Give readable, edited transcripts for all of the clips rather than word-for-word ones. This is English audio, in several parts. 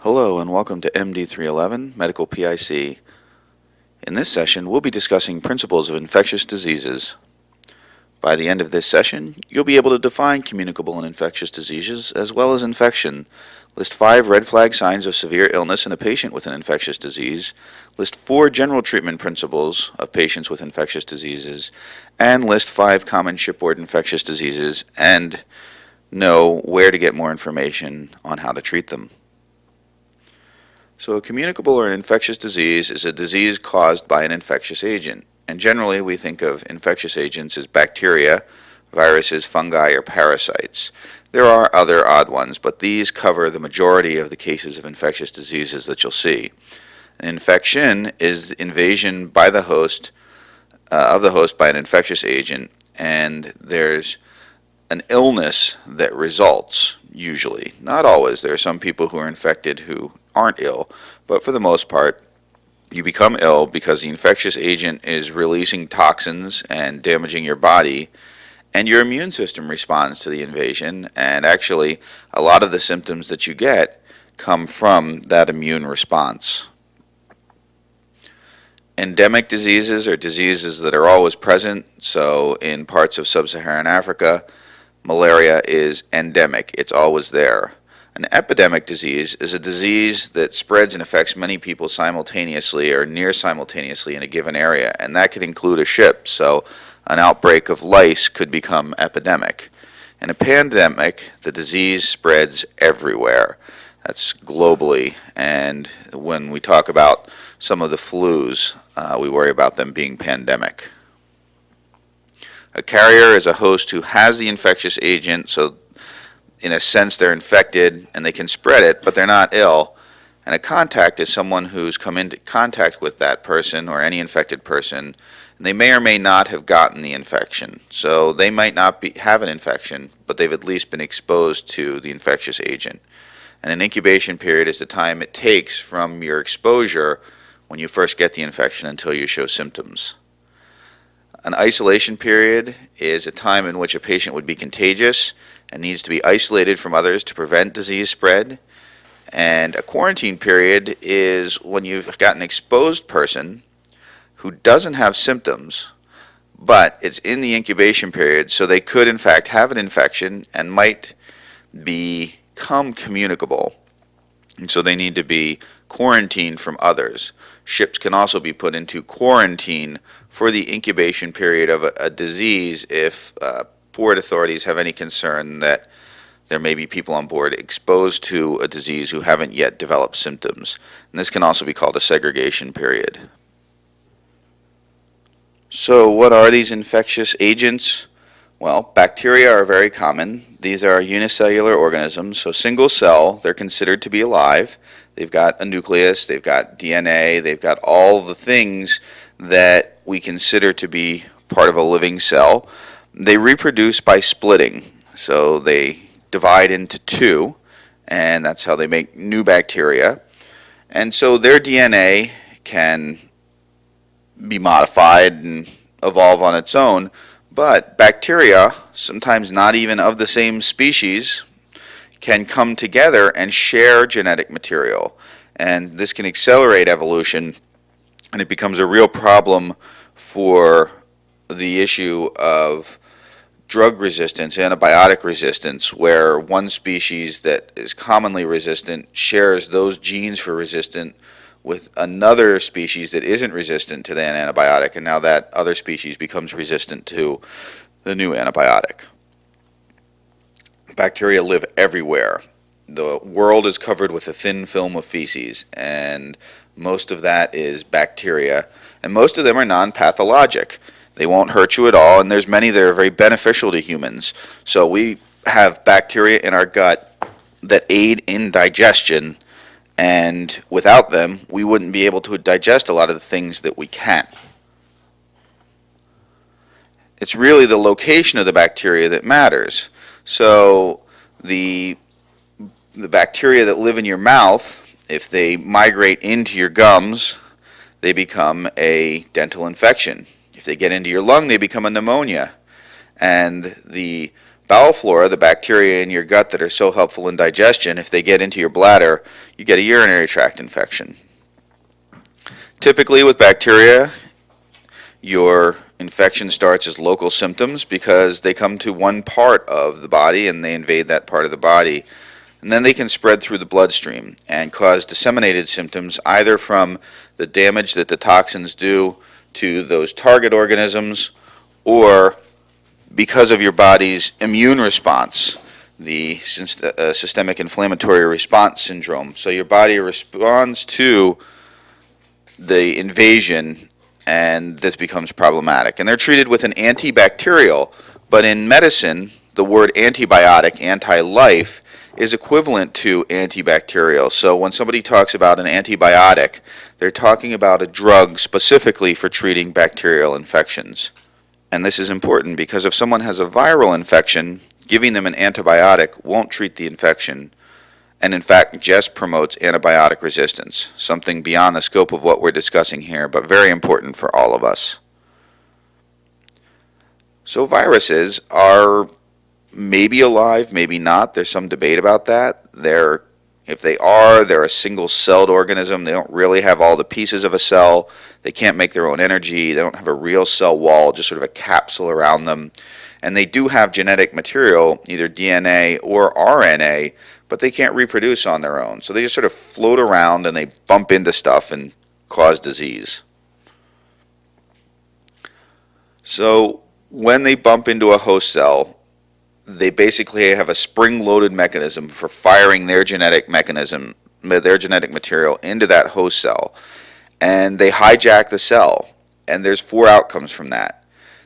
Hello and welcome to MD311 Medical PIC. In this session, we'll be discussing principles of infectious diseases. By the end of this session, you'll be able to define communicable and infectious diseases as well as infection, list 5 red flag signs of severe illness in a patient with an infectious disease, list 4 general treatment principles of patients with infectious diseases, and list 5 common shipboard infectious diseases and know where to get more information on how to treat them. So a communicable or an infectious disease is a disease caused by an infectious agent. And generally we think of infectious agents as bacteria, viruses, fungi, or parasites. There are other odd ones, but these cover the majority of the cases of infectious diseases that you'll see. An infection is invasion by the host, of the host by an infectious agent, and there's an illness that results, usually. Not always. There are some people who are infected who aren't ill, but for the most part, you become ill because the infectious agent is releasing toxins and damaging your body, and your immune system responds to the invasion, and actually a lot of the symptoms that you get come from that immune response. Endemic diseases are diseases that are always present, so in parts of sub-Saharan Africa, malaria is endemic. It's always there. An epidemic disease is a disease that spreads and affects many people simultaneously or near simultaneously in a given area, and that could include a ship. So an outbreak of lice could become epidemic. In a pandemic, the disease spreads everywhere. That's globally, and when we talk about some of the flus, we worry about them being pandemic. A carrier is a host who has the infectious agent, so in a sense they're infected and they can spread it, but they're not ill. And a contact is someone who's come into contact with that person or any infected person, and they may or may not have gotten the infection. So they might not have an infection, but they've at least been exposed to the infectious agent. And an incubation period is the time it takes from your exposure when you first get the infection until you show symptoms. An isolation period is a time in which a patient would be contagious and needs to be isolated from others to prevent disease spread. And a quarantine period is when you've got an exposed person who doesn't have symptoms, but it's in the incubation period, so they could in fact have an infection and might become communicable. And so they need to be quarantined from others. Ships can also be put into quarantine for the incubation period of a disease if port authorities have any concern that there may be people on board exposed to a disease who haven't yet developed symptoms. And this can also be called a segregation period. So what are these infectious agents? Well, bacteria are very common. These are unicellular organisms, so single cell, they're considered to be alive. They've got a nucleus, they've got DNA, they've got all the things that we consider to be part of a living cell. They reproduce by splitting, so they divide into 2, and that's how they make new bacteria. And so their DNA can be modified and evolve on its own, but bacteria, sometimes not even of the same species, can come together and share genetic material. And this can accelerate evolution, and it becomes a real problem for the issue of drug resistance, antibiotic resistance, where one species that is commonly resistant shares those genes for resistant with another species that isn't resistant to that antibiotic, and now that other species becomes resistant to the new antibiotic. Bacteria live everywhere. The world is covered with a thin film of feces, and most of that is bacteria, and most of them are non-pathologic. They won't hurt you at all, and there's many that are very beneficial to humans. So we have bacteria in our gut that aid in digestion, and without them, we wouldn't be able to digest a lot of the things that we can. It's really the location of the bacteria that matters. So the bacteria that live in your mouth, if they migrate into your gums, they become a dental infection. If they get into your lung, they become a pneumonia. And the Bowel flora, the bacteria in your gut that are so helpful in digestion, if they get into your bladder, you get a urinary tract infection. Typically with bacteria, your infection starts as local symptoms because they come to one part of the body and they invade that part of the body. And then they can spread through the bloodstream and cause disseminated symptoms either from the damage that the toxins do to those target organisms or because of your body's immune response, the systemic inflammatory response syndrome. So your body responds to the invasion and this becomes problematic. And they're treated with an antibacterial, but in medicine, the word antibiotic, anti-life, is equivalent to antibacterial. So when somebody talks about an antibiotic, they're talking about a drug specifically for treating bacterial infections. And this is important because if someone has a viral infection, giving them an antibiotic won't treat the infection, and in fact just promotes antibiotic resistance, something beyond the scope of what we're discussing here, but very important for all of us. So viruses are maybe alive, maybe not. There's some debate about that. If they are, they're a single-celled organism. They don't really have all the pieces of a cell. They can't make their own energy. They don't have a real cell wall, just sort of a capsule around them. And they do have genetic material, either DNA or RNA, but they can't reproduce on their own. So they just sort of float around and they bump into stuff and cause disease. So when they bump into a host cell, they basically have a spring-loaded mechanism for firing their genetic material into that host cell. And they hijack the cell. And there's 4 outcomes from that.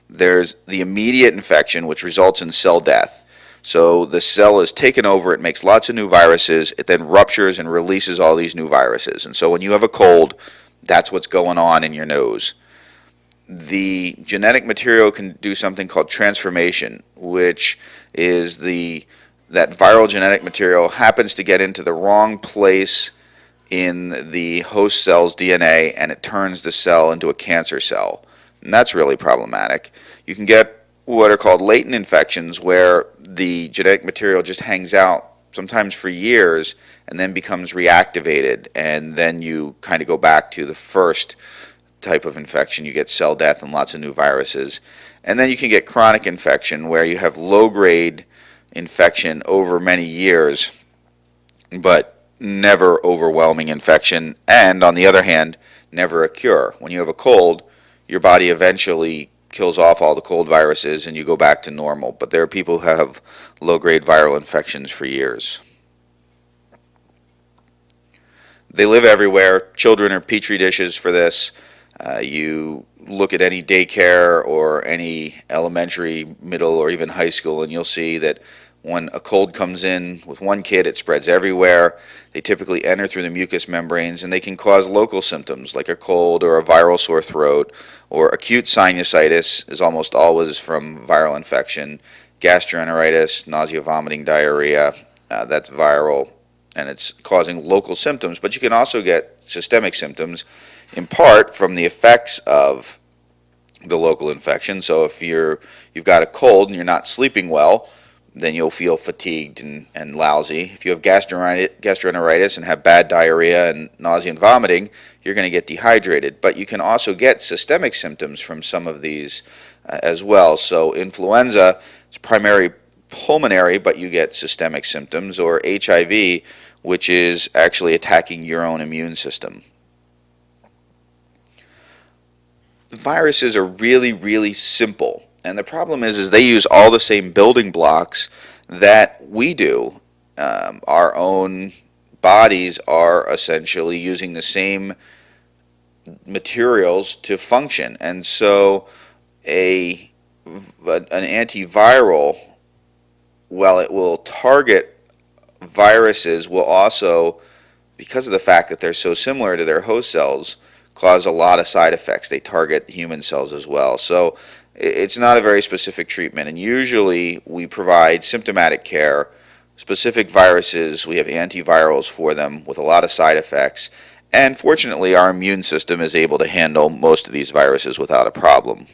There's the immediate infection, which results in cell death. So the cell is taken over, it makes lots of new viruses, it then ruptures and releases all these new viruses. And so when you have a cold, that's what's going on in your nose. The genetic material can do something called transformation, which is that viral genetic material happens to get into the wrong place in the host cell's DNA and it turns the cell into a cancer cell. And that's really problematic. You can get what are called latent infections where the genetic material just hangs out sometimes for years and then becomes reactivated, and then you kind of go back to the first type of infection. You get cell death and lots of new viruses. And then you can get chronic infection where you have low-grade infection over many years, but never overwhelming infection, and on the other hand, never a cure. When you have a cold, your body eventually kills off all the cold viruses and you go back to normal. But there are people who have low-grade viral infections for years. They live everywhere. Children are petri dishes for this. You look at any daycare or any elementary, middle, or even high school, and you'll see that when a cold comes in with one kid, it spreads everywhere. They typically enter through the mucous membranes, and they can cause local symptoms like a cold or a viral sore throat, or acute sinusitis is almost always from viral infection. Gastroenteritis, nausea, vomiting, diarrhea, that's viral, and it's causing local symptoms. But you can also get systemic symptoms, in part from the effects of the local infection. So if you've got a cold and you're not sleeping well, then you'll feel fatigued and lousy. If you have gastroenteritis and have bad diarrhea and nausea and vomiting, you're going to get dehydrated. But you can also get systemic symptoms from some of these as well. So influenza, it's primarily pulmonary, but you get systemic symptoms, or HIV, which is actually attacking your own immune system. Viruses are really, really simple. And the problem is they use all the same building blocks that we do. Our own bodies are essentially using the same materials to function. And so an antiviral, while it will target viruses, will also, because of the fact that they're so similar to their host cells, cause a lot of side effects. They target human cells as well. So it's not a very specific treatment, and usually we provide symptomatic care. Specific viruses, we have antivirals for them with a lot of side effects, and fortunately our immune system is able to handle most of these viruses without a problem.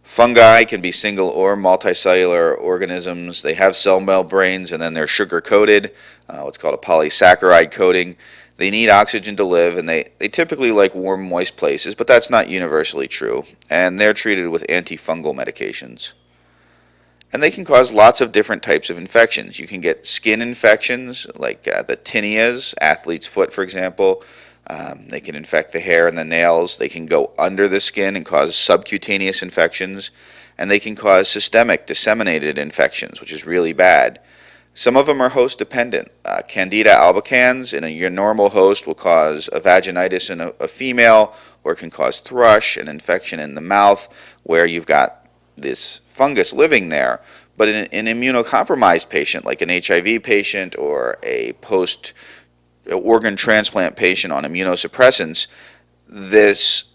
Fungi can be single or multicellular organisms. They have cell membranes and then they're sugar coated, what's called a polysaccharide coating. They need oxygen to live, and they typically like warm, moist places, but that's not universally true. And they're treated with antifungal medications. And they can cause lots of different types of infections. You can get skin infections, like the tinnias, athlete's foot, for example. They can infect the hair and the nails. They can go under the skin and cause subcutaneous infections. And they can cause systemic disseminated infections, which is really bad. Some of them are host dependent. Candida albicans in your normal host will cause a vaginitis in a female, or it can cause thrush, an infection in the mouth where you've got this fungus living there. But in an immunocompromised patient, like an HIV patient or a post-organ transplant patient on immunosuppressants, this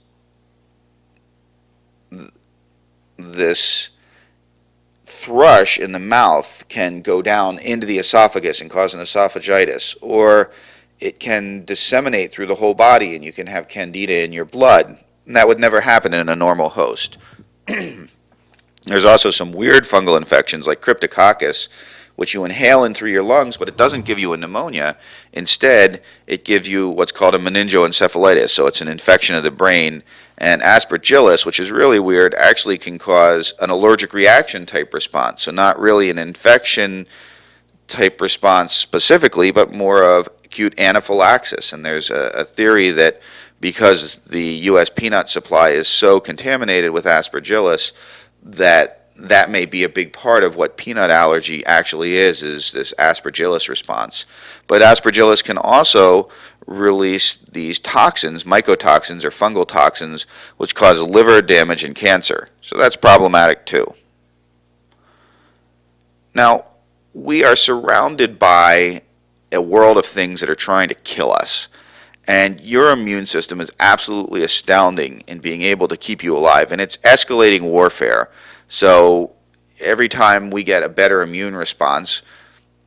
thrush in the mouth can go down into the esophagus and cause an esophagitis, or it can disseminate through the whole body and you can have candida in your blood. And that would never happen in a normal host. There's also some weird fungal infections like Cryptococcus, which you inhale in through your lungs, but it doesn't give you a pneumonia. Instead, it gives you what's called a meningoencephalitis, so it's an infection of the brain. And Aspergillus, which is really weird, actually can cause an allergic reaction type response. So not really an infection type response specifically, but more of acute anaphylaxis. And there's a theory that because the U.S. peanut supply is so contaminated with Aspergillus, that may be a big part of what peanut allergy actually is this Aspergillus response. But Aspergillus can also release these toxins, mycotoxins or fungal toxins, which cause liver damage and cancer. So that's problematic too. Now, we are surrounded by a world of things that are trying to kill us. And your immune system is absolutely astounding in being able to keep you alive. And it's escalating warfare. So every time we get a better immune response,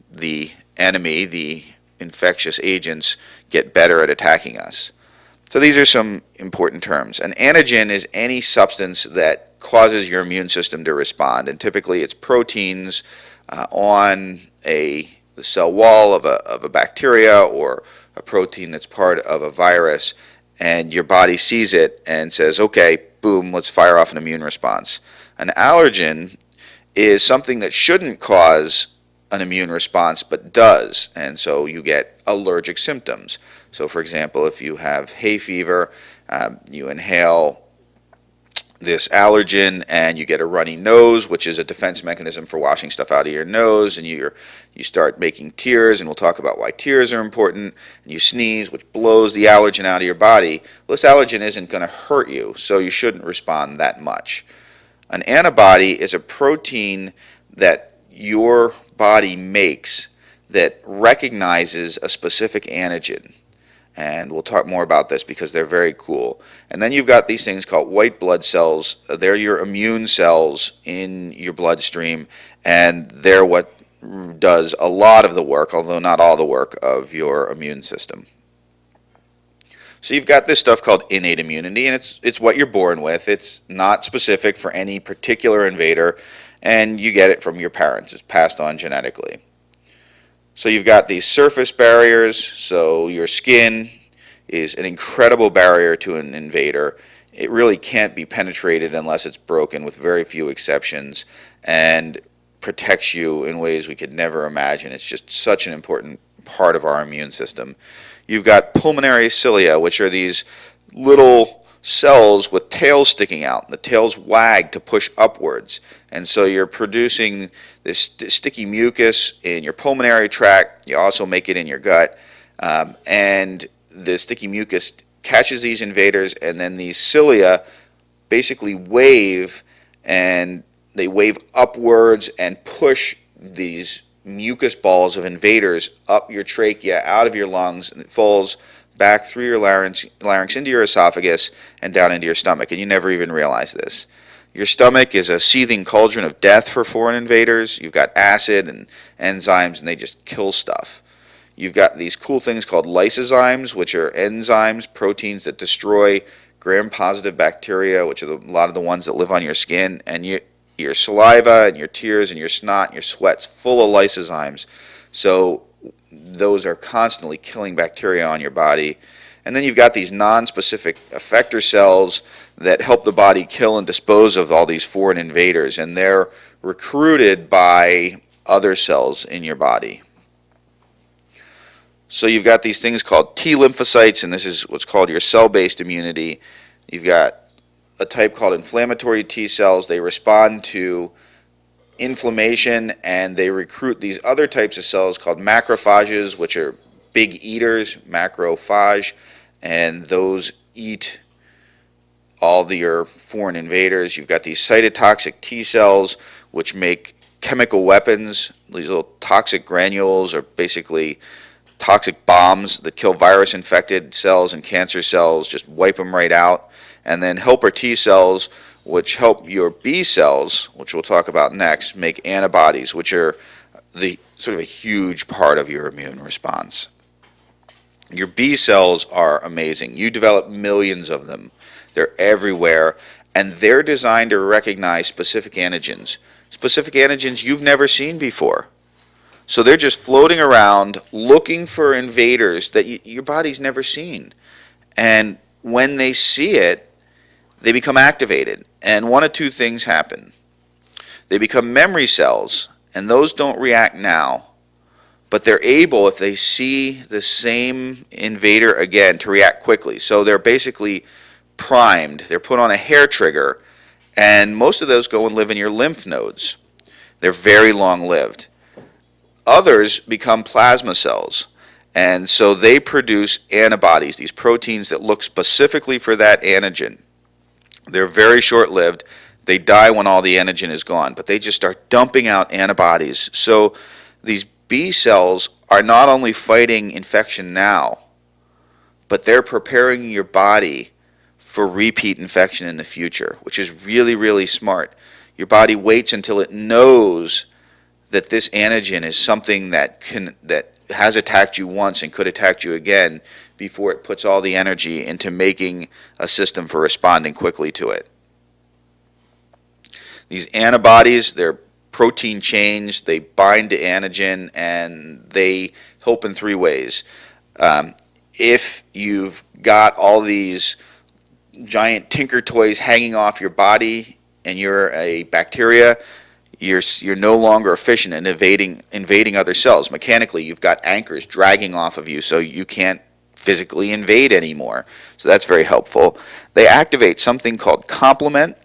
the enemy, the infectious agents, get better at attacking us. So these are some important terms. An antigen is any substance that causes your immune system to respond. And typically it's proteins on the cell wall of a bacteria, or a protein that's part of a virus, and your body sees it and says, okay, boom, let's fire off an immune response. An allergen is something that shouldn't cause an immune response but does, and so you get allergic symptoms. So for example, if you have hay fever, you inhale this allergen and you get a runny nose, which is a defense mechanism for washing stuff out of your nose, and you start making tears, and we'll talk about why tears are important, and you sneeze, which blows the allergen out of your body. Well, this allergen isn't going to hurt you, so you shouldn't respond that much. An antibody is a protein that your body makes that recognizes a specific antigen. And we'll talk more about this because they're very cool. And then you've got these things called white blood cells. They're your immune cells in your bloodstream, and they're what does a lot of the work, although not all the work, of your immune system. So you've got this stuff called innate immunity, and it's what you're born with. It's not specific for any particular invader, and you get it from your parents. It's passed on genetically. So you've got these surface barriers. So your skin is an incredible barrier to an invader. It really can't be penetrated unless it's broken, with very few exceptions, and protects you in ways we could never imagine. It's just such an important part of our immune system. You've got pulmonary cilia, which are these little cells with tails sticking out. The tails wag to push upwards, and so you're producing this sticky mucus in your pulmonary tract. You also make it in your gut, and the sticky mucus catches these invaders, and then these cilia basically wave, and they wave upwards and push these mucus balls of invaders up your trachea, out of your lungs, and it falls back through your larynx into your esophagus and down into your stomach, and you never even realize this. Your stomach is a seething cauldron of death for foreign invaders. You've got acid and enzymes, and they just kill stuff. You've got these cool things called lysozymes, which are enzymes, proteins that destroy gram-positive bacteria, which are a lot of the ones that live on your skin, and your saliva and your tears and your snot and your sweat's full of lysozymes. So those are constantly killing bacteria on your body. And then you've got these non-specific effector cells that help the body kill and dispose of all these foreign invaders, and they're recruited by other cells in your body. So you've got these things called T lymphocytes, and this is what's called your cell-based immunity. You've got a type called inflammatory T cells. They respond to inflammation, and they recruit these other types of cells called macrophages, which are big eaters, macrophage, and those eat all your foreign invaders. You've got these cytotoxic T cells, which make chemical weapons. These little toxic granules are basically toxic bombs that kill virus-infected cells and cancer cells, just wipe them right out. And then helper T cells, which help your B cells, which we'll talk about next, make antibodies, which are the sort of a huge part of your immune response. Your B cells are amazing. You develop millions of them. They're everywhere, and they're designed to recognize specific antigens you've never seen before. So they're just floating around looking for invaders that your body's never seen. And when they see it, they become activated. And one of two things happen. They become memory cells, and those don't react now, but they're able, if they see the same invader again, to react quickly. So they're basically primed. They're put on a hair trigger, and most of those go and live in your lymph nodes. They're very long-lived. Others become plasma cells, and so they produce antibodies, these proteins that look specifically for that antigen. They're very short-lived. They die when all the antigen is gone, but they just start dumping out antibodies. So these B cells are not only fighting infection now, but they're preparing your body for repeat infection in the future, which is really, really smart. Your body waits until it knows that this antigen is something that has attacked you once and could attack you again before it puts all the energy into making a system for responding quickly to it. These antibodies, they're protein chains, they bind to antigen, and they help in three ways. If you've got all these giant tinker toys hanging off your body and you're a bacteria, you're no longer efficient in invading other cells. Mechanically, you've got anchors dragging off of you, so you can't physically invade anymore. So that's very helpful. They activate something called complement,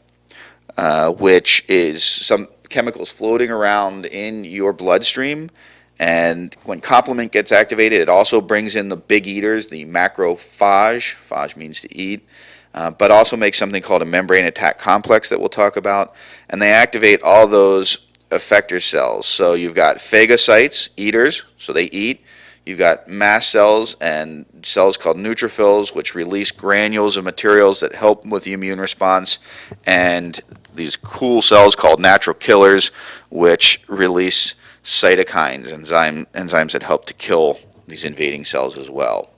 which is some chemicals floating around in your bloodstream. And when complement gets activated, it also brings in the big eaters, the macrophage. Phage means to eat. But also makes something called a membrane attack complex that we'll talk about. And they activate all those effector cells. So you've got phagocytes, eaters, so they eat. You've got mast cells and cells called neutrophils, which release granules of materials that help with the immune response. And these cool cells called natural killers, which release cytokines, enzymes that help to kill these invading cells as well.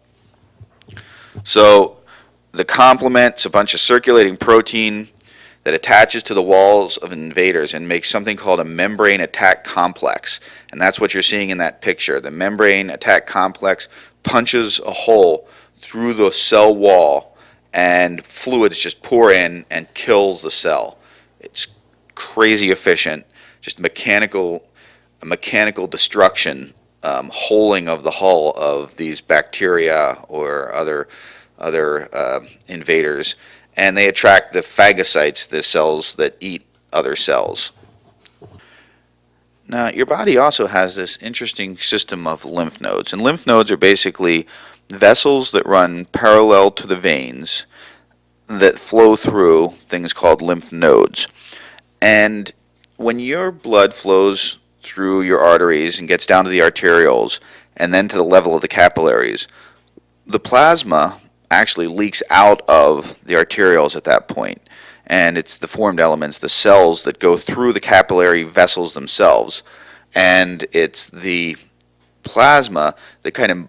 So the complement's a bunch of circulating protein that attaches to the walls of invaders and makes something called a membrane attack complex. And that's what you're seeing in that picture. The membrane attack complex punches a hole through the cell wall, and fluids just pour in and kills the cell. It's crazy efficient, just mechanical destruction, holing of the hull of these bacteria or other invaders, and they attract the phagocytes, the cells that eat other cells. Now, your body also has this interesting system of lymph nodes, and lymph nodes are basically vessels that run parallel to the veins that flow through things called lymph nodes. And when your blood flows through your arteries and gets down to the arterioles and then to the level of the capillaries, the plasma actually leaks out of the arterioles at that point. And it's the formed elements, the cells that go through the capillary vessels themselves. And it's the plasma that kind of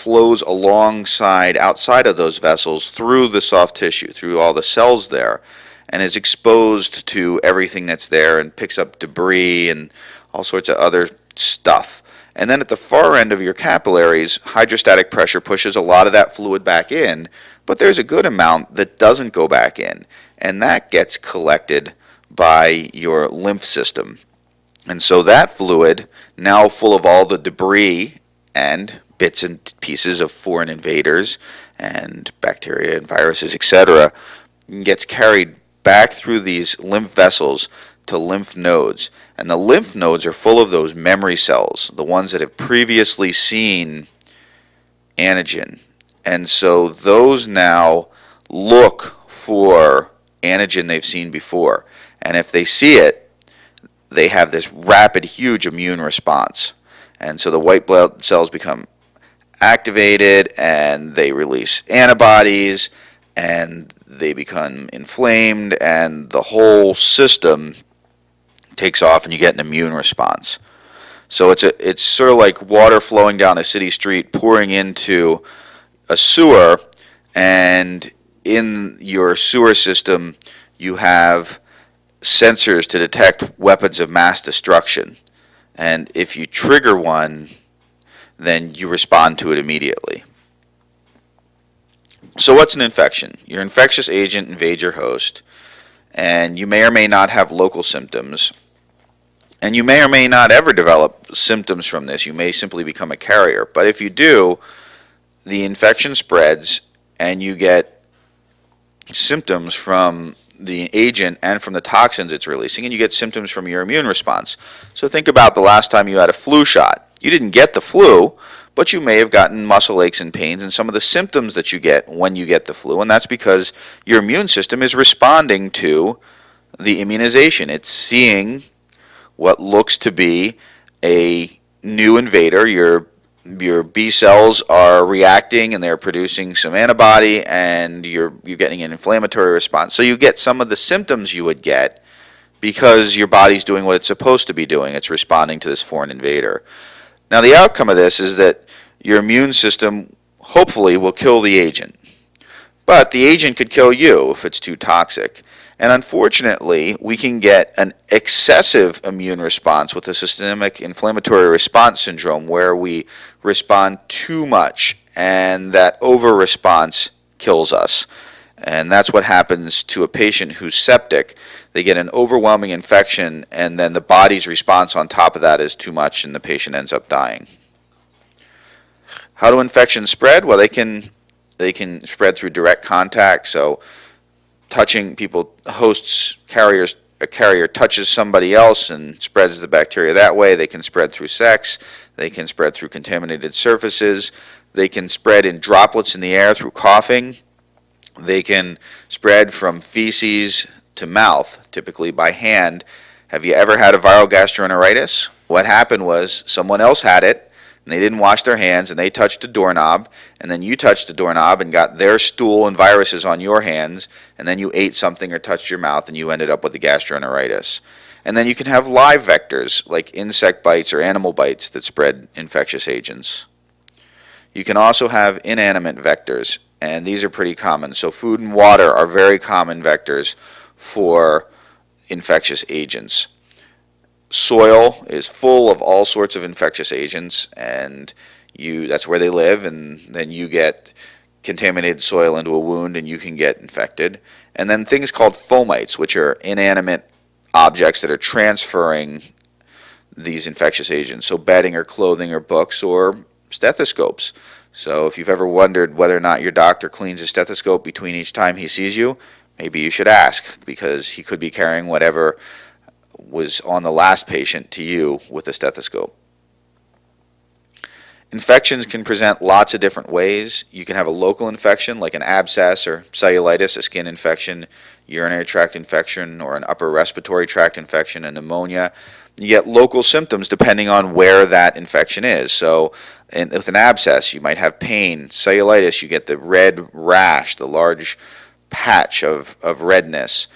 flows alongside, outside of those vessels, through the soft tissue, through all the cells there, and is exposed to everything that's there and picks up debris and all sorts of other stuff. And then at the far end of your capillaries, hydrostatic pressure pushes a lot of that fluid back in, but there's a good amount that doesn't go back in, and that gets collected by your lymph system. And so that fluid, now full of all the debris and bits and pieces of foreign invaders and bacteria and viruses, etc., gets carried back through these lymph vessels to lymph nodes. And the lymph nodes are full of those memory cells, the ones that have previously seen antigen. And so those now look for antigen they've seen before. And if they see it, they have this rapid, huge immune response. And so the white blood cells become activated and they release antibodies and they become inflamed and the whole system takes off and you get an immune response. So it's sort of like water flowing down a city street pouring into a sewer, and in your sewer system you have sensors to detect weapons of mass destruction. And if you trigger one, then you respond to it immediately. So what's an infection? Your infectious agent invades your host, and you may or may not have local symptoms, and you may or may not ever develop symptoms from this. You may simply become a carrier. But if you do, the infection spreads, and you get symptoms from the agent and from the toxins it's releasing, and you get symptoms from your immune response. So think about the last time you had a flu shot. You didn't get the flu, but you may have gotten muscle aches and pains and some of the symptoms that you get when you get the flu, and that's because your immune system is responding to the immunization. It's seeing what looks to be a new invader. Your B cells are reacting and they're producing some antibody, and you're getting an inflammatory response. So you get some of the symptoms you would get because your body's doing what it's supposed to be doing. It's responding to this foreign invader. Now the outcome of this is that your immune system hopefully will kill the agent. But the agent could kill you if it's too toxic. And unfortunately, we can get an excessive immune response with a systemic inflammatory response syndrome where we respond too much, and that over-response kills us. And that's what happens to a patient who's septic. They get an overwhelming infection, and then the body's response on top of that is too much, and the patient ends up dying. How do infections spread? Well, they can spread through direct contact. So touching people, hosts, carriers, a carrier touches somebody else and spreads the bacteria that way. They can spread through sex. They can spread through contaminated surfaces. They can spread in droplets in the air through coughing. They can spread from feces to mouth, typically by hand. Have you ever had a viral gastroenteritis? What happened was someone else had it, and they didn't wash their hands, and they touched a doorknob, and then you touched the doorknob and got their stool and viruses on your hands, and then you ate something or touched your mouth, and you ended up with the gastroenteritis. And then you can have live vectors, like insect bites or animal bites, that spread infectious agents. You can also have inanimate vectors, and these are pretty common. So food and water are very common vectors for infectious agents. Soil is full of all sorts of infectious agents, and that's where they live, and then you get contaminated soil into a wound and you can get infected. And then things called fomites, which are inanimate objects that are transferring these infectious agents. So bedding or clothing or books or stethoscopes. So if you've ever wondered whether or not your doctor cleans his stethoscope between each time he sees you, maybe you should ask, because he could be carrying whatever was on the last patient to you with a stethoscope. Infections can present lots of different ways. You can have a local infection like an abscess or cellulitis, a skin infection, urinary tract infection, or an upper respiratory tract infection, a pneumonia. You get local symptoms depending on where that infection is. So with an abscess, you might have pain. Cellulitis, you get the red rash, the large patch of redness.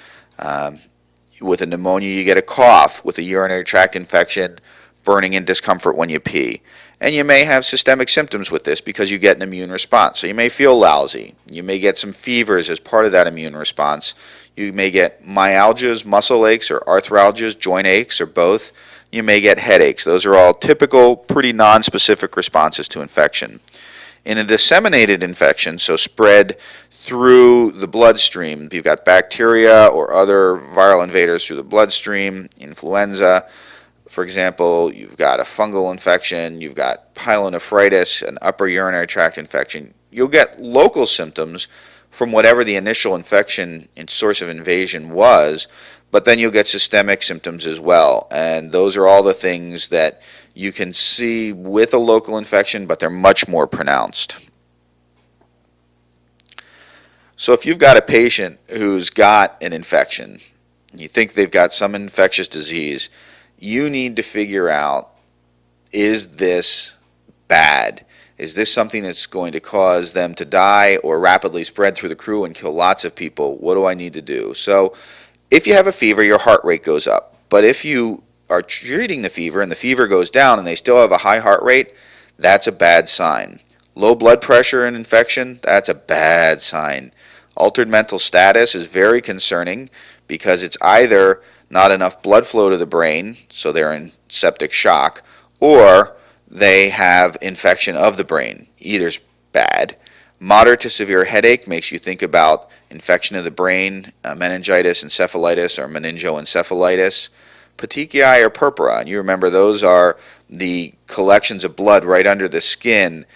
With a pneumonia, you get a cough. With a urinary tract infection, burning and discomfort when you pee. And you may have systemic symptoms with this because you get an immune response. So you may feel lousy. You may get some fevers as part of that immune response. You may get myalgias, muscle aches, or arthralgias, joint aches, or both. You may get headaches. Those are all typical, pretty non-specific responses to infection. In a disseminated infection, so spread through the bloodstream, you've got bacteria or other viral invaders through the bloodstream, influenza. For example, you've got a fungal infection, you've got pyelonephritis, an upper urinary tract infection. You'll get local symptoms from whatever the initial infection and source of invasion was, but then you'll get systemic symptoms as well. And those are all the things that you can see with a local infection, but they're much more pronounced. So if you've got a patient who's got an infection, and you think they've got some infectious disease, you need to figure out, is this bad? Is this something that's going to cause them to die or rapidly spread through the crew and kill lots of people? What do I need to do? So if you have a fever, your heart rate goes up. But if you are treating the fever and the fever goes down and they still have a high heart rate, that's a bad sign. Low blood pressure in infection, that's a bad sign. Altered mental status is very concerning because it's either not enough blood flow to the brain, so they're in septic shock, or they have infection of the brain. Either's bad. Moderate to severe headache makes you think about infection of the brain, meningitis, encephalitis, or meningoencephalitis. Petechiae or purpura, and you remember those are the collections of blood right under the skin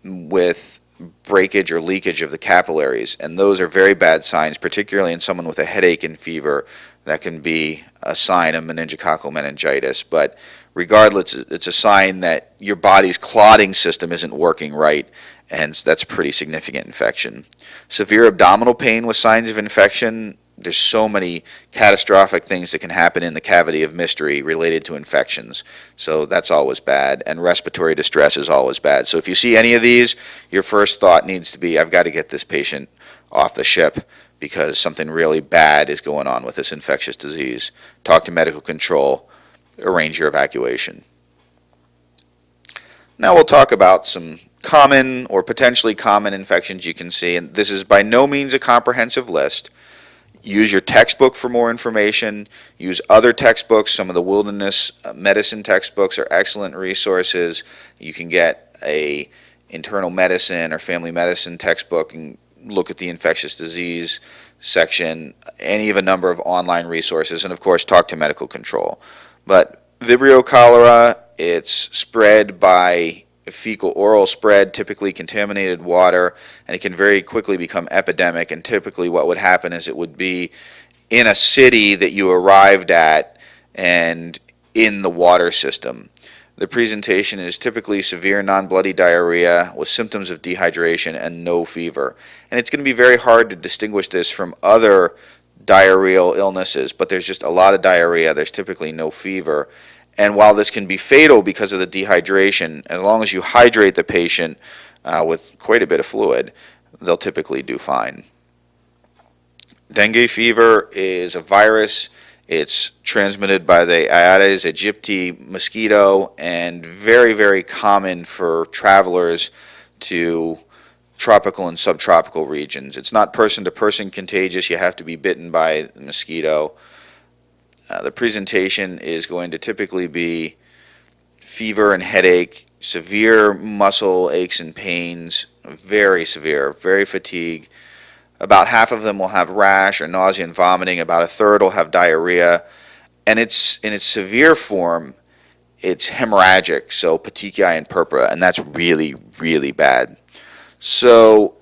with breakage or leakage of the capillaries, and those are very bad signs, particularly in someone with a headache and fever. That can be a sign of meningococcal meningitis, but regardless, it's a sign that your body's clotting system isn't working right, and that's a pretty significant infection. Severe abdominal pain with signs of infection. There's so many catastrophic things that can happen in the cavity of mystery related to infections. So that's always bad. And respiratory distress is always bad. So if you see any of these, your first thought needs to be, I've got to get this patient off the ship because something really bad is going on with this infectious disease. Talk to medical control. Arrange your evacuation. Now we'll talk about some common or potentially common infections you can see. And this is by no means a comprehensive list. Use your textbook for more information. Use other textbooks. Some of the wilderness medicine textbooks are excellent resources. You can get a internal medicine or family medicine textbook and look at the infectious disease section, any of a number of online resources, and of course talk to medical control. But Vibrio cholera, it's spread by fecal oral spread, typically contaminated water, and it can very quickly become epidemic. And typically what would happen is it would be in a city that you arrived at and in the water system. The presentation is typically severe non-bloody diarrhea with symptoms of dehydration and no fever. And it's going to be very hard to distinguish this from other diarrheal illnesses, but there's just a lot of diarrhea. There's typically no fever. And while this can be fatal because of the dehydration, as long as you hydrate the patient with quite a bit of fluid, they'll typically do fine. Dengue fever is a virus. It's transmitted by the Aedes aegypti mosquito and very, very common for travelers to tropical and subtropical regions. It's not person-to-person contagious. You have to be bitten by the mosquito. The presentation is going to typically be fever and headache, severe muscle aches and pains, very severe, very fatigue. About half of them will have rash or nausea and vomiting. About a third will have diarrhea. And it's in its severe form, it's hemorrhagic, so petechiae and purpura, and that's really, really bad. So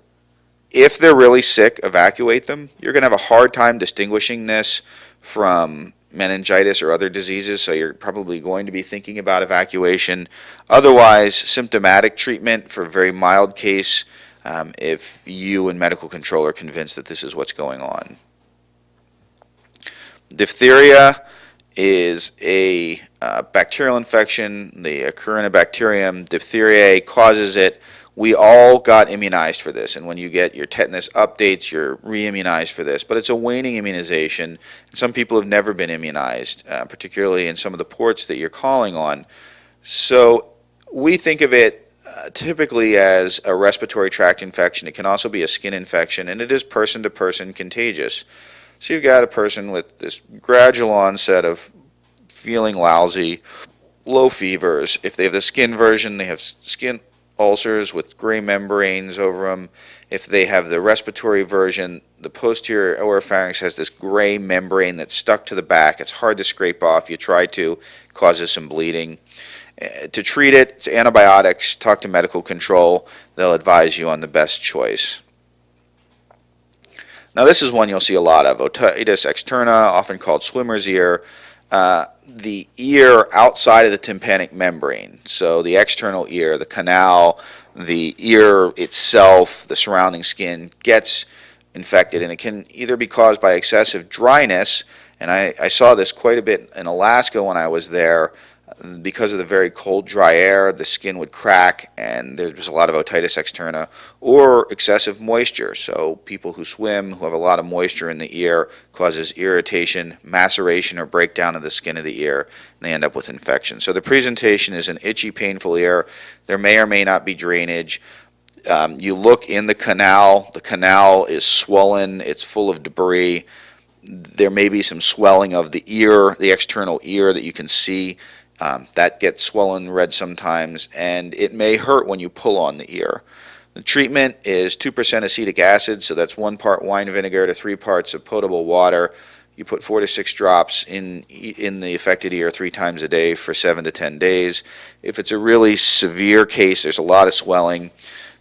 if they're really sick, evacuate them. You're going to have a hard time distinguishing this from meningitis or other diseases, so you're probably going to be thinking about evacuation. Otherwise, symptomatic treatment for a very mild case if you and medical control are convinced that this is what's going on. Diphtheria is a bacterial infection. They occur in a bacterium. Diphtheria causes it. We all got immunized for this, and when you get your tetanus updates, you're re-immunized for this. But it's a waning immunization. Some people have never been immunized, particularly in some of the ports that you're calling on. So We think of it typically as a respiratory tract infection. It can also be a skin infection, and it is person to person contagious. So you've got a person with this gradual onset of feeling lousy, low fevers. If they have the skin version, they have skin ulcers with gray membranes over them. If they have the respiratory version, the posterior oropharynx has this gray membrane that's stuck to the back. It's hard to scrape off. You try to, it causes some bleeding. To treat it, it's antibiotics. Talk to medical control. They'll advise you on the best choice. Now this is one you'll see a lot of, Otitis Externa, often called swimmer's ear. The ear outside of the tympanic membrane, so the external ear, the canal, the ear itself, the surrounding skin gets infected, and it can either be caused by excessive dryness, and I saw this quite a bit in Alaska when I was there. Because of the very cold, dry air, the skin would crack, and there's a lot of otitis externa, or excessive moisture. So people who swim, who have a lot of moisture in the ear, causes irritation, maceration, or breakdown of the skin of the ear, and they end up with infection. So the presentation is an itchy, painful ear. There may or may not be drainage. You look in the canal. The canal is swollen. It's full of debris. There may be some swelling of the ear, the external ear that you can see. That gets swollen red sometimes, and it may hurt when you pull on the ear. The treatment is 2% acetic acid, so that's 1 part wine vinegar to 3 parts of potable water. You put 4 to 6 drops in the affected ear 3 times a day for 7 to 10 days. If it's a really severe case, there's a lot of swelling,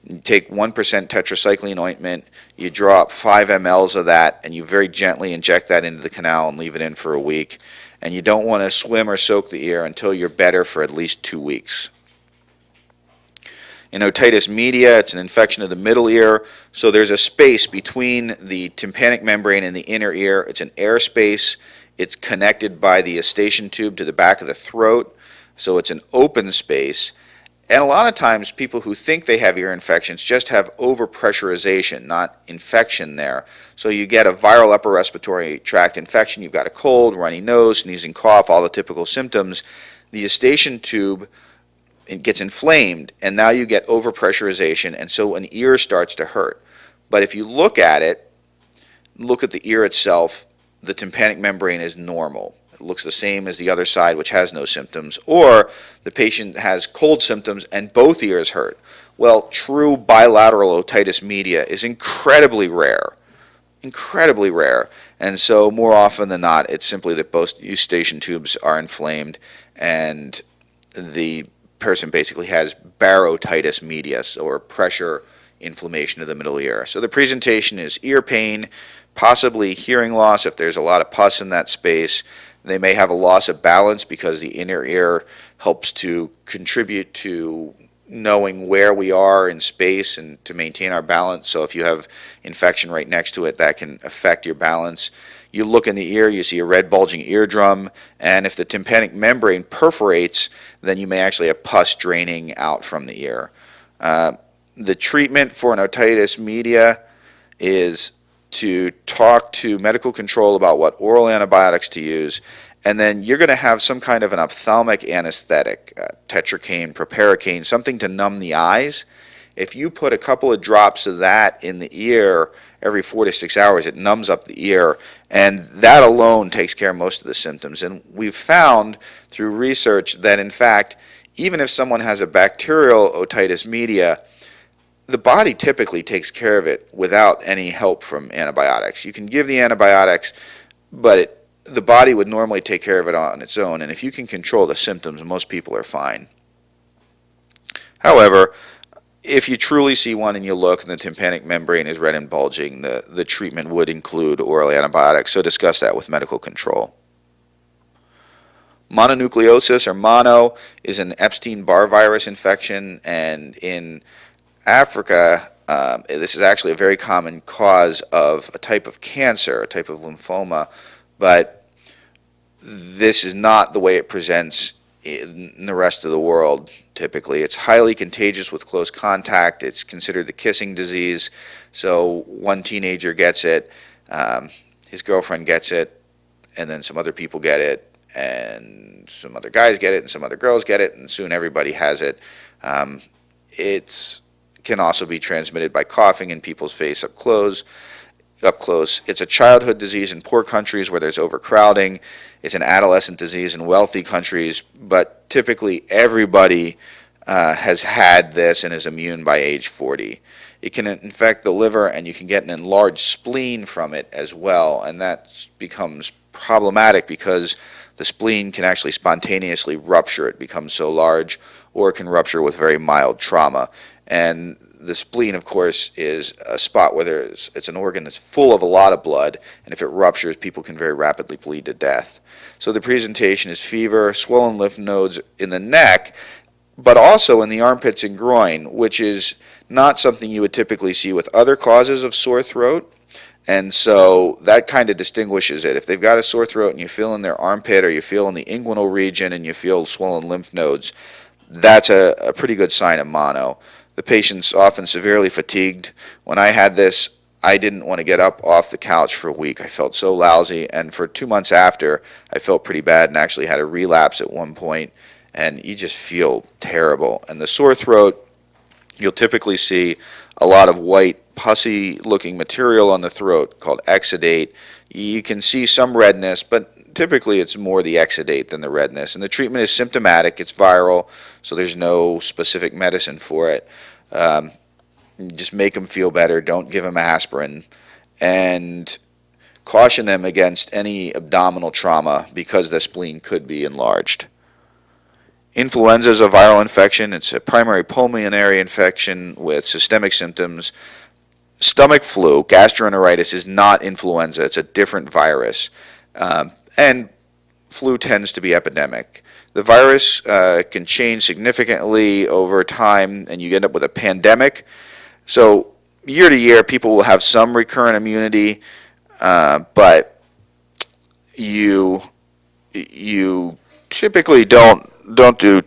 you take 1% tetracycline ointment, you drop 5 mLs of that, and you very gently inject that into the canal and leave it in for a week. And you don't want to swim or soak the ear until you're better for at least 2 weeks. In Otitis Media, it's an infection of the middle ear, so there's a space between the tympanic membrane and the inner ear. It's an air space. It's connected by the eustachian tube to the back of the throat, so it's an open space. And a lot of times people who think they have ear infections just have overpressurization, not infection there. So you get a viral upper respiratory tract infection, you've got a cold, runny nose, sneezing, cough, all the typical symptoms. The eustachian tube, it gets inflamed, and now you get overpressurization, and so an ear starts to hurt. But if you look at it, look at the ear itself, the tympanic membrane is normal. It looks the same as the other side, which has no symptoms, or the patient has cold symptoms and both ears hurt. Well, true bilateral otitis media is incredibly rare, and so more often than not, it's simply that both eustachian tubes are inflamed, and the person basically has barotitis media, or pressure inflammation of the middle ear. So the presentation is ear pain, possibly hearing loss if there's a lot of pus in that space. They may have a loss of balance because the inner ear helps to contribute to knowing where we are in space and to maintain our balance. So if you have infection right next to it, that can affect your balance. You look in the ear, you see a red bulging eardrum, and if the tympanic membrane perforates, then you may actually have pus draining out from the ear. The treatment for an otitis media is to talk to medical control about what oral antibiotics to use, and then you're going to have some kind of an ophthalmic anesthetic, tetracaine, proparacaine, something to numb the eyes. If you put a couple of drops of that in the ear every 4 to 6 hours, it numbs up the ear, and that alone takes care of most of the symptoms. And we've found through research that, in fact, even if someone has a bacterial otitis media, the body typically takes care of it without any help from antibiotics. You can give the antibiotics, but the body would normally take care of it on its own, and if you can control the symptoms, most people are fine. However, if you truly see one and you look and the tympanic membrane is red and bulging, the treatment would include oral antibiotics, so discuss that with medical control. Mononucleosis, or mono, is an Epstein-Barr virus infection, and in Africa, this is actually a very common cause of a type of cancer, a type of lymphoma, but this is not the way it presents in the rest of the world typically. It's highly contagious with close contact. It's considered the kissing disease, so one teenager gets it, his girlfriend gets it, and then some other people get it, and some other guys get it, and some other girls get it, and soon everybody has it. It can also be transmitted by coughing in people's face up close. It's a childhood disease in poor countries where there's overcrowding. It's an adolescent disease in wealthy countries, but typically everybody has had this and is immune by age 40. It can infect the liver, and you can get an enlarged spleen from it as well, and that becomes problematic because the spleen can actually spontaneously rupture. It becomes so large, or it can rupture with very mild trauma. And the spleen, of course, is a spot where it's an organ that's full of a lot of blood, and if it ruptures, people can very rapidly bleed to death. So the presentation is fever, swollen lymph nodes in the neck, but also in the armpits and groin, which is not something you would typically see with other causes of sore throat. And so that kind of distinguishes it. If they've got a sore throat and you feel in their armpit, or you feel in the inguinal region and you feel swollen lymph nodes, that's a pretty good sign of mono. The patient's often severely fatigued. When I had this, I didn't want to get up off the couch for a week. I felt so lousy, and for 2 months after, I felt pretty bad and actually had a relapse at one point, and you just feel terrible. And the sore throat, you'll typically see a lot of white, pussy-looking material on the throat called exudate. You can see some redness, but typically it's more the exudate than the redness. And the treatment is symptomatic. It's viral, so there's no specific medicine for it. Just make them feel better. Don't give them aspirin. And caution them against any abdominal trauma because the spleen could be enlarged. Influenza is a viral infection. It's a primary pulmonary infection with systemic symptoms. Stomach flu, gastroenteritis, is not influenza. It's a different virus. And flu tends to be epidemic. The virus can change significantly over time, and you end up with a pandemic. So year to year, people will have some recurrent immunity, but you typically don't do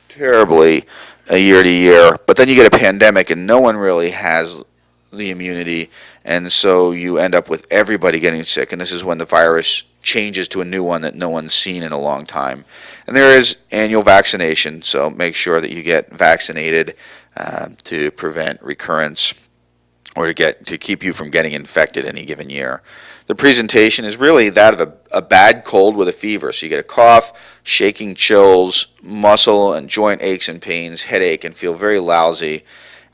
terribly year to year. But then you get a pandemic, and no one really has the immunity, and so you end up with everybody getting sick, and this is when the virus changes to a new one that no one's seen in a long time. And there is annual vaccination, so make sure that you get vaccinated to prevent recurrence or to keep you from getting infected any given year. The presentation is really that of a bad cold with a fever. So you get a cough, shaking, chills, muscle and joint aches and pains, headache, and feel very lousy.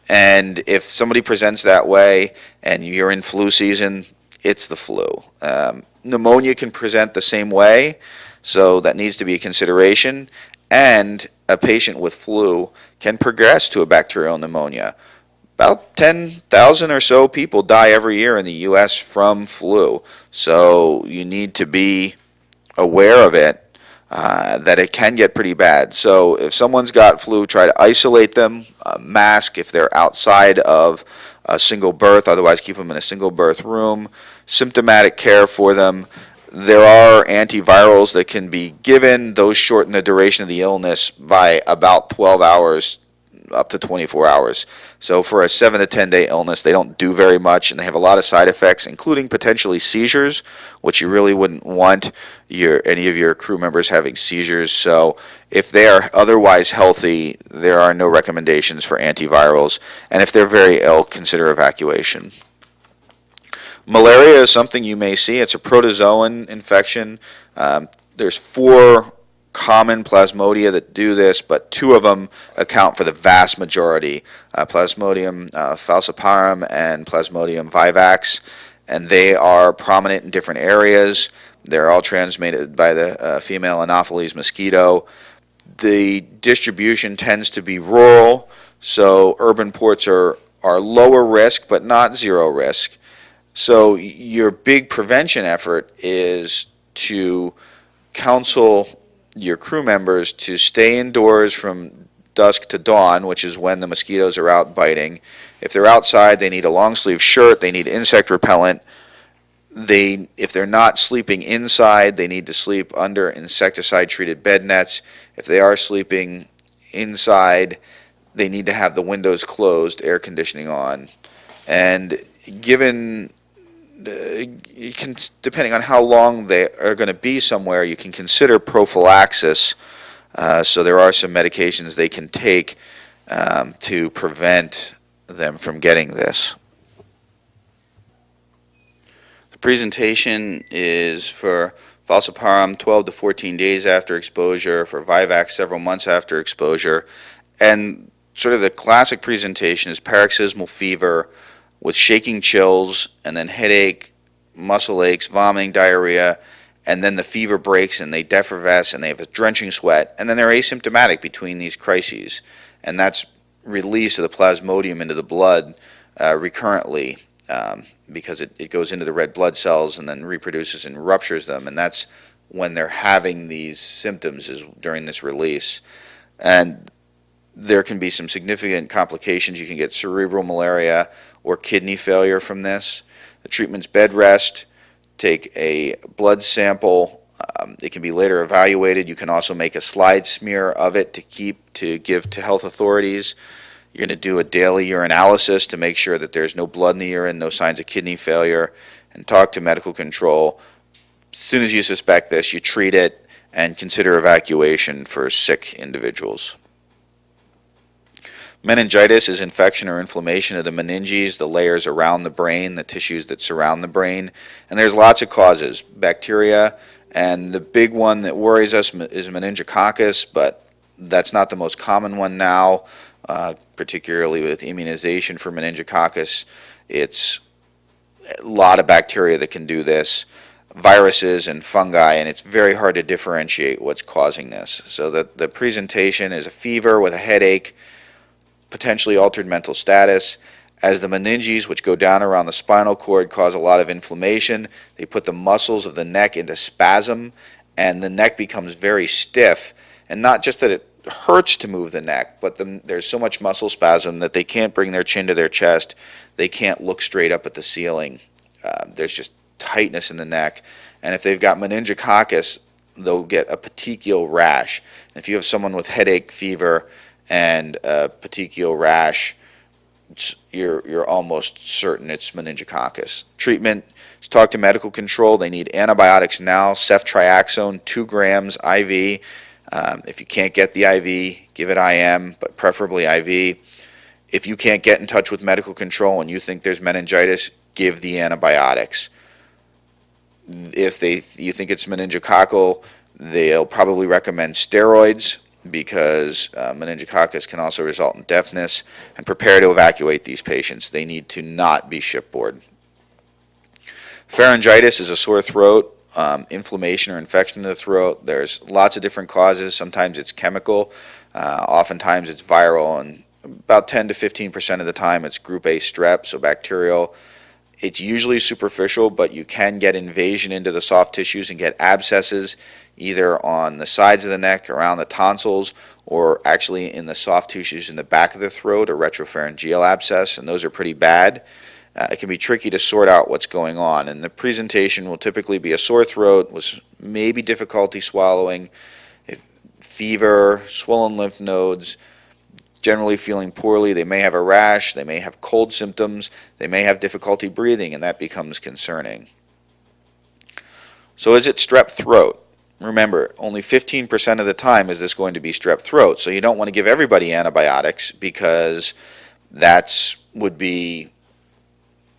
And if somebody presents that way and you're in flu season, it's the flu. Pneumonia can present the same way, so that needs to be a consideration. And a patient with flu can progress to a bacterial pneumonia. About 10,000 or so people die every year in the U.S. from flu, so you need to be aware of it, that it can get pretty bad. So if someone's got flu, try to isolate them, mask if they're outside of a single berth, otherwise keep them in a single berth room, symptomatic care for them. There are antivirals that can be given. Those shorten the duration of the illness by about 12 hours up to 24 hours. So for a 7 to 10 day illness, they don't do very much, and they have a lot of side effects, including potentially seizures, which you really wouldn't want any of your crew members having seizures. So if they are otherwise healthy, there are no recommendations for antivirals, and if they're very ill, consider evacuation. Malaria is something you may see. It's a protozoan infection. There's 4 common plasmodia that do this, but 2 of them account for the vast majority, Plasmodium falciparum and Plasmodium vivax, and they are prominent in different areas. They're all transmitted by the female Anopheles mosquito. The distribution tends to be rural, so urban ports are lower risk, but not zero risk. So your big prevention effort is to counsel your crew members to stay indoors from dusk to dawn, which is when the mosquitoes are out biting. If they're outside, they need a long sleeve shirt, they need insect repellent. If they're not sleeping inside, they need to sleep under insecticide treated bed nets. If they are sleeping inside, they need to have the windows closed, air conditioning on. And given you can, depending on how long they are going to be somewhere, you can consider prophylaxis. So there are some medications they can take to prevent them from getting this. The presentation is for falciparum 12 to 14 days after exposure, for Vivax several months after exposure, and sort of the classic presentation is paroxysmal fever with shaking chills, and then headache, muscle aches, vomiting, diarrhea, and then the fever breaks and they defervesce and they have a drenching sweat, and then they're asymptomatic between these crises, and that's release of the plasmodium into the blood recurrently because it goes into the red blood cells and then reproduces and ruptures them, and that's when they're having these symptoms, is during this release. And there can be some significant complications. You can get cerebral malaria or kidney failure from this. The treatment's bed rest. Take a blood sample. It can be later evaluated. You can also make a slide smear of it to give to health authorities. You're going to do a daily urinalysis to make sure that there's no blood in the urine, no signs of kidney failure, and talk to medical control. As soon as you suspect this, you treat it and consider evacuation for sick individuals. Meningitis is infection or inflammation of the meninges, the layers around the brain, the tissues that surround the brain. And there's lots of causes, bacteria, and the big one that worries us is meningococcus, but that's not the most common one now, particularly with immunization for meningococcus. It's a lot of bacteria that can do this, viruses and fungi, and it's very hard to differentiate what's causing this. So the presentation is a fever with a headache, potentially altered mental status. As the meninges, which go down around the spinal cord, cause a lot of inflammation, they put the muscles of the neck into spasm, and the neck becomes very stiff. And not just that it hurts to move the neck, but there's so much muscle spasm that they can't bring their chin to their chest. They can't look straight up at the ceiling. There's just tightness in the neck. And if they've got meningococcus, they'll get a petechial rash. If you have someone with headache, fever, and a petechial rash, you're almost certain it's meningococcus. Treatment is talk to medical control. They need antibiotics now, ceftriaxone, 2 grams IV. If you can't get the IV, give it IM, but preferably IV. If you can't get in touch with medical control and you think there's meningitis, give the antibiotics. If you think it's meningococcal, they'll probably recommend steroids, because meningococcus can also result in deafness, and prepare to evacuate these patients. They need to not be shipboard. Pharyngitis is a sore throat, inflammation or infection of the throat. There's lots of different causes. Sometimes it's chemical, oftentimes it's viral, and about 10 to 15% of the time it's group A strep, so bacterial. It's usually superficial, but you can get invasion into the soft tissues and get abscesses either on the sides of the neck, around the tonsils, or actually in the soft tissues in the back of the throat, a retropharyngeal abscess, and those are pretty bad. It can be tricky to sort out what's going on, and the presentation will typically be a sore throat with maybe difficulty swallowing, fever, swollen lymph nodes, generally feeling poorly. They may have a rash, they may have cold symptoms, they may have difficulty breathing, and that becomes concerning. So is it strep throat? Remember, only 15% of the time is this going to be strep throat, so you don't want to give everybody antibiotics, because that would be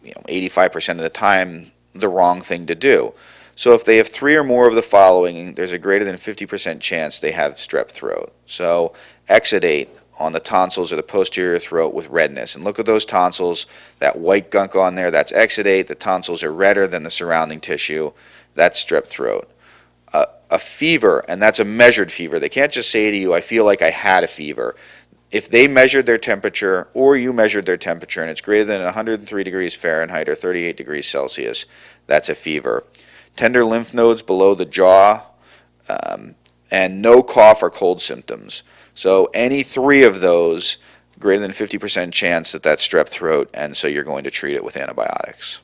85% of the time the wrong thing to do. So if they have 3 or more of the following, there's a greater than 50% chance they have strep throat. So exudate on the tonsils or the posterior throat with redness. And look at those tonsils, that white gunk on there, that's exudate. The tonsils are redder than the surrounding tissue. That's strep throat. A fever, and that's a measured fever. They can't just say to you, I feel like I had a fever. If they measured their temperature, or you measured their temperature, and it's greater than 103 degrees Fahrenheit or 38 degrees Celsius, that's a fever. Tender lymph nodes below the jaw, and no cough or cold symptoms. So any 3 of those, greater than 50% chance that that's strep throat, and so you're going to treat it with antibiotics.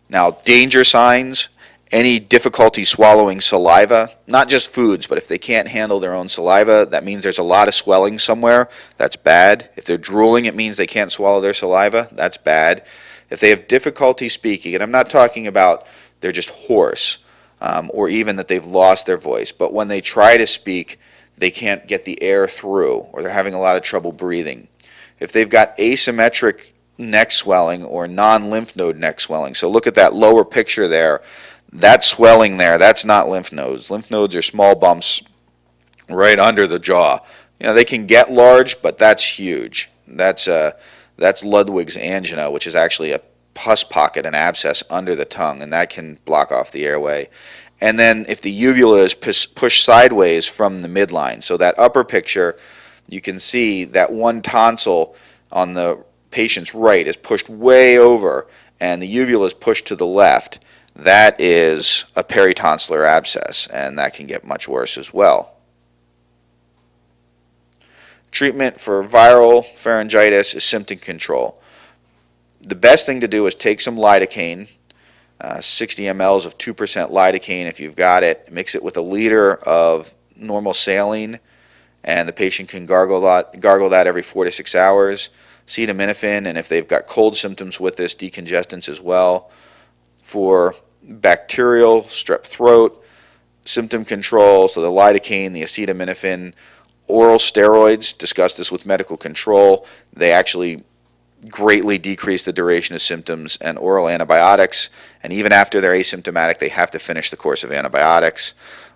Now, danger signs: any difficulty swallowing saliva, not just foods, but if they can't handle their own saliva, that means there's a lot of swelling somewhere. That's bad. If they're drooling, it means they can't swallow their saliva. That's bad. If they have difficulty speaking, and I'm not talking about they're just hoarse, or even that they've lost their voice, but when they try to speak, they can't get the air through, or they're having a lot of trouble breathing. If they've got asymmetric neck swelling or non-lymph node neck swelling, so look at that lower picture there, that swelling there, that's not lymph nodes. Lymph nodes are small bumps right under the jaw. They can get large, but that's huge. That's Ludwig's angina, which is actually a pus pocket, an abscess under the tongue, and that can block off the airway. And then if the uvula is pushed sideways from the midline, so that upper picture, you can see that one tonsil on the patient's right is pushed way over, and the uvula is pushed to the left. That is a peritonsillar abscess, and that can get much worse as well. Treatment for viral pharyngitis is symptom control. The best thing to do is take some lidocaine, 60 mLs of 2% lidocaine if you've got it. Mix it with a liter of normal saline, and the patient can gargle that every 4 to 6 hours. Acetaminophen, and if they've got cold symptoms with this, decongestants as well. For bacterial strep throat, symptom control, so the lidocaine, the acetaminophen, oral steroids, discuss this with medical control. They actually greatly decrease the duration of symptoms, and oral antibiotics, and even after they're asymptomatic, they have to finish the course of antibiotics.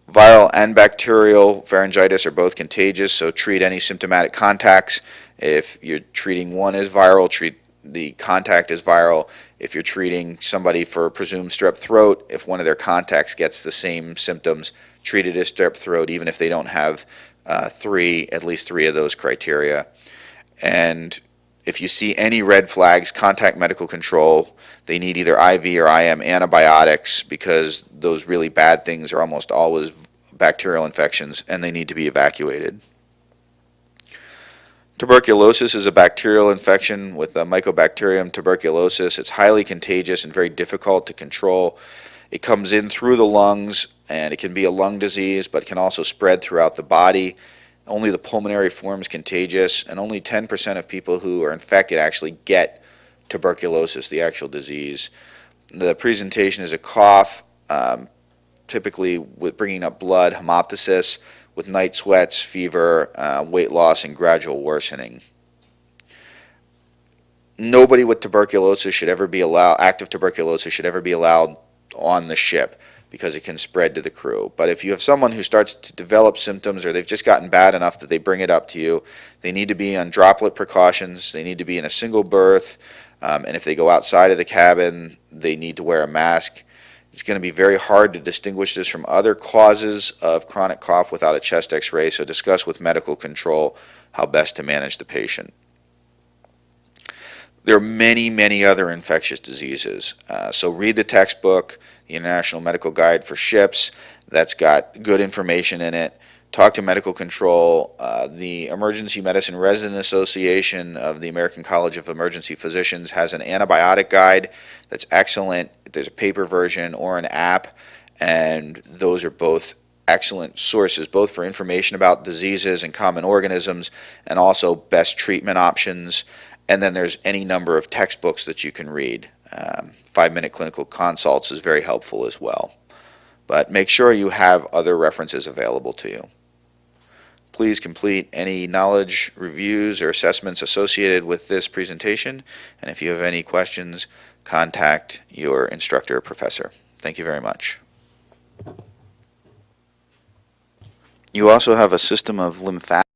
Viral and bacterial pharyngitis are both contagious, so treat any symptomatic contacts. If you're treating one as viral, treat the contact as viral. If you're treating somebody for presumed strep throat, if one of their contacts gets the same symptoms, treat it as strep throat, even if they don't have at least three of those criteria. And if you see any red flags, contact medical control. They need either IV or IM antibiotics, because those really bad things are almost always bacterial infections, and they need to be evacuated. Tuberculosis is a bacterial infection with Mycobacterium tuberculosis. It's highly contagious and very difficult to control. It comes in through the lungs, and it can be a lung disease, but can also spread throughout the body. Only the pulmonary form is contagious, and only 10% of people who are infected actually get tuberculosis, the actual disease. The presentation is a cough, typically with bringing up blood, hemoptysis, with night sweats, fever, weight loss, and gradual worsening. Nobody with tuberculosis should ever be allowed, active tuberculosis should ever be allowed on the ship, because it can spread to the crew. But if you have someone who starts to develop symptoms, or they've just gotten bad enough that they bring it up to you, they need to be on droplet precautions. They need to be in a single berth, and if they go outside of the cabin, they need to wear a mask. It's going to be very hard to distinguish this from other causes of chronic cough without a chest x-ray, so discuss with medical control how best to manage the patient. There are many, many other infectious diseases, so read the textbook, the International Medical Guide for Ships. That's got good information in it. Talk to medical control. The Emergency Medicine Resident Association of the American College of Emergency Physicians has an antibiotic guide that's excellent. There's a paper version or an app, and those are both excellent sources, both for information about diseases and common organisms, and also best treatment options. And then there's any number of textbooks that you can read. 5-minute clinical consults is very helpful as well. But make sure you have other references available to you. Please complete any knowledge reviews or assessments associated with this presentation, and if you have any questions, contact your instructor or professor. Thank you very much. You also have a system of lymphatics.